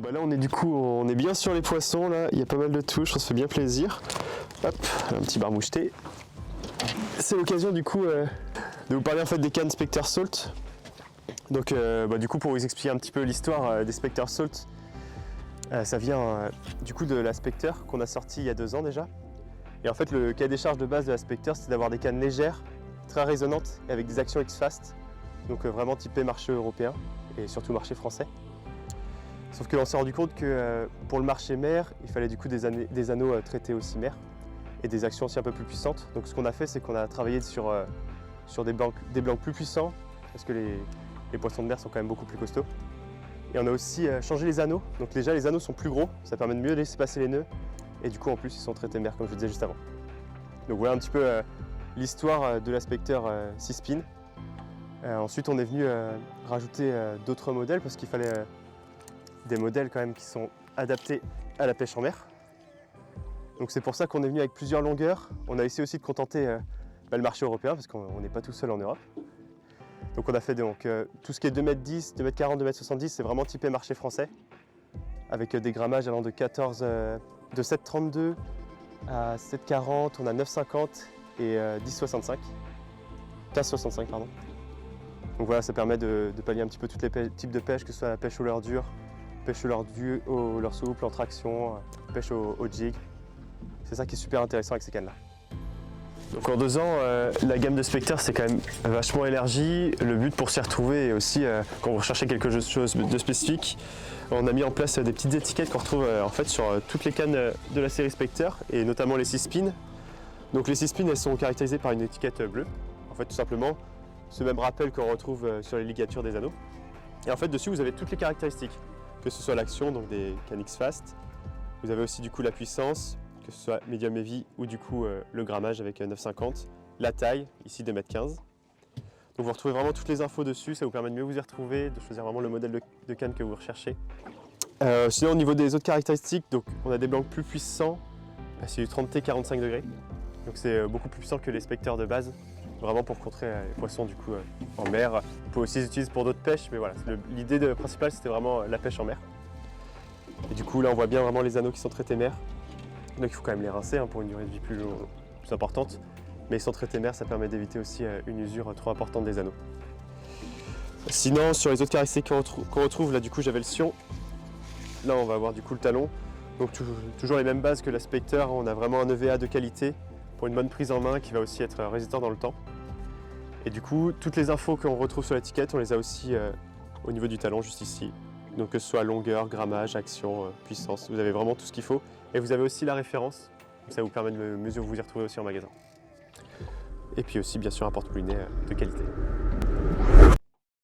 Bon bah là on est bien sur les poissons là, il y a pas mal de touches, on se fait bien plaisir. Hop, un petit bar moucheté. C'est l'occasion du coup de vous parler en fait des cannes Spectre Salt. Donc du coup pour vous expliquer un petit peu l'histoire des Spectre Salt, ça vient du coup de la Spectre qu'on a sorti il y a 2 ans déjà. Et en fait le cahier des charges de base de la Spectre c'est d'avoir des cannes légères, très résonnantes et avec des actions X-Fast. Donc vraiment typé marché européen et surtout marché français. Sauf qu'on s'est rendu compte que pour le marché mer, il fallait du coup des anneaux traités aussi mer et des actions aussi un peu plus puissantes. Donc ce qu'on a fait, c'est qu'on a travaillé sur des blancs plus puissants parce que les poissons de mer sont quand même beaucoup plus costauds. Et on a aussi changé les anneaux. Donc déjà les anneaux sont plus gros, ça permet de mieux laisser passer les nœuds et du coup en plus ils sont traités mer comme je le disais juste avant. Donc voilà un petit peu l'histoire de la Spectre 6 spin. Ensuite on est venu rajouter d'autres modèles parce qu'il fallait des modèles quand même qui sont adaptés à la pêche en mer. Donc c'est pour ça qu'on est venu avec plusieurs longueurs. On a essayé aussi de contenter le marché européen parce qu'on n'est pas tout seul en Europe. Donc on a fait tout ce qui est 2,10 m, 2,40 m, 2,70 m, c'est vraiment typé marché français avec des grammages allant de 7,32 à 7,40, on a 9,50 et 10,65. 15,65 pardon. Donc voilà, ça permet de pallier un petit peu tous les types de pêche, que ce soit la pêche au leurre dur, pêche au leurre souple, en traction, pêche au jig. C'est ça qui est super intéressant avec ces cannes-là. Donc en 2 ans, la gamme de Spectre s'est quand même vachement élargie. Le but pour s'y retrouver est aussi, quand vous recherchez quelque chose de spécifique, on a mis en place des petites étiquettes qu'on retrouve en fait sur toutes les cannes de la série Spectre et notamment les 6 spins. Donc les 6 spins, elles sont caractérisées par une étiquette bleue. En fait, tout simplement, ce même rappel qu'on retrouve sur les ligatures des anneaux. Et en fait, dessus, vous avez toutes les caractéristiques, que ce soit l'action, donc des cannes X-Fast. Vous avez aussi du coup la puissance, que ce soit medium heavy ou du coup le grammage avec 9,50. La taille, ici 2,15 m. Donc vous retrouvez vraiment toutes les infos dessus, ça vous permet de mieux vous y retrouver, de choisir vraiment le modèle de canne que vous recherchez. Sinon au niveau des autres caractéristiques, donc on a des blancs plus puissants, c'est du 30T 45 degrés. Donc c'est beaucoup plus puissant que les Spectre de base. Vraiment pour contrer les poissons du coup en mer. On peut aussi les utiliser pour d'autres pêches, mais voilà, l'idée principale c'était vraiment la pêche en mer. Et du coup là on voit bien vraiment les anneaux qui sont traités mer. Donc il faut quand même les rincer pour une durée de vie plus importante. Mais ils sont traités mer, ça permet d'éviter aussi une usure trop importante des anneaux. Sinon sur les autres caractéristiques qu'on retrouve, là du coup j'avais le sion. Là on va avoir du coup le talon. Donc toujours les mêmes bases que la Spectre, on a vraiment un EVA de qualité pour une bonne prise en main qui va aussi être résistant dans le temps. Et du coup, toutes les infos qu'on retrouve sur l'étiquette, on les a aussi au niveau du talon, juste ici. Donc que ce soit longueur, grammage, action, puissance, vous avez vraiment tout ce qu'il faut. Et vous avez aussi la référence, donc ça vous permet de mieux vous y retrouver aussi en magasin. Et puis aussi, bien sûr, un porte-moulinet de qualité.